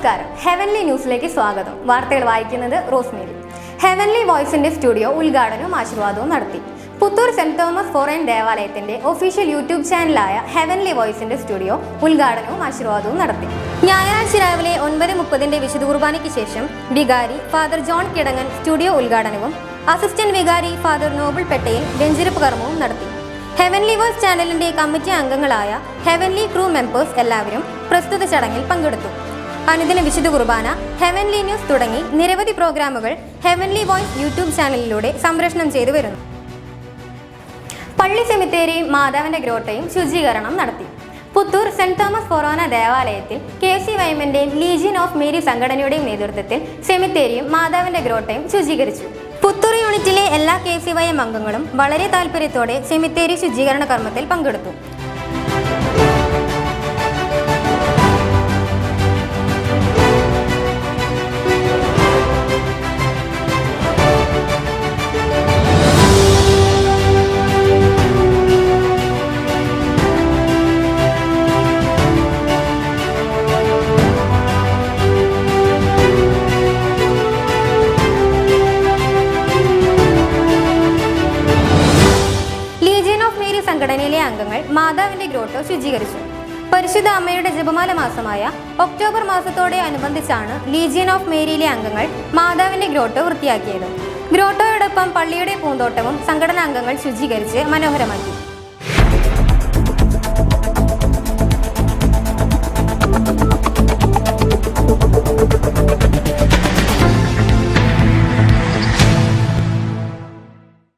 നമസ്കാരം, ഹെവൻലി ന്യൂസിലേക്ക് സ്വാഗതം. വാർത്തകൾ വായിക്കുന്നത് റോസ്മേരി. ഹെവൻലി വോയിസിന്റെ സ്റ്റുഡിയോ ഉദ്ഘാടനവും ആശീർവാദവും നടത്തി. പുത്തൂർ സെന്റ് തോമസ് ഫോറൻ ദേവാലയത്തിന്റെ ഒഫീഷ്യൽ യൂട്യൂബ് ചാനലായ ഹെവൻലി വോയിസിന്റെ സ്റ്റുഡിയോ ഉദ്ഘാടനവും ആശീർവാദവും നടത്തി. ഞായറാഴ്ച രാവിലെ 9:30 വിശുദ്ധ കുർബാനയ്ക്ക് ശേഷം വികാരി ഫാദർ ജോൺ കിടങ്ങൻ സ്റ്റുഡിയോ ഉദ്ഘാടനവും അസിസ്റ്റന്റ് വികാരി ഫാദർ നോബിൾ പെട്ടയിൽ വെഞ്ചിരിപ്പ് കർമ്മവും നടത്തി. ഹെവൻലി വോയിസ് ചാനലിന്റെ കമ്മിറ്റി അംഗങ്ങളായ ഹെവൻലി ക്രൂ മെമ്പേഴ്സ് എല്ലാവരും പ്രസ്തുത ചടങ്ങിൽ പങ്കെടുത്തു. അനുദിന വിശുദ്ധ കുർബാന, ഹെവൻലി ന്യൂസ് തുടങ്ങി നിരവധി പ്രോഗ്രാമുകൾ ഹെവൻലി വോയിസ് യൂട്യൂബ് ചാനലിലൂടെ സംപ്രേഷണം ചെയ്തു വരുന്നു. പള്ളി സെമിത്തേരിയും മാതാവിന്റെ ഗ്രോട്ടയും ശുചീകരണം നടത്തി. പുത്തൂർ സെന്റ് തോമസ് ഫൊറോന ദേവാലയത്തിൽ KCYM-ന്റെയും ലീജിയൻ ഓഫ് മേരി സംഘടനയുടെയും നേതൃത്വത്തിൽ സെമിത്തേരിയും മാതാവിന്റെ ഗ്രോട്ടയും ശുചീകരിച്ചു. പുത്തൂർ യൂണിറ്റിലെ എല്ലാ KCYM അംഗങ്ങളും വളരെ താല്പര്യത്തോടെ സെമിത്തേരി ശുചീകരണ കർമ്മത്തിൽ പങ്കെടുത്തു. സംഘടനയിലെ അംഗങ്ങൾ മാതാവിന്റെ ഗ്രോട്ടോ ശുചീകരിച്ചു. പരിശുദ്ധ അമ്മയുടെ ജപമാല മാസമായ ഒക്ടോബർ മാസത്തോടെ അനുബന്ധിച്ചാണ് ലീജിയൻ ഓഫ് മേരിയിലെ അംഗങ്ങൾ മാതാവിന്റെ ഗ്രോട്ടോ വൃത്തിയാക്കിയത്. ഗ്രോട്ടോയോടൊപ്പം പള്ളിയുടെ പൂന്തോട്ടവും സംഘടനാംഗങ്ങൾ ശുചീകരിച്ച് മനോഹരമാക്കി.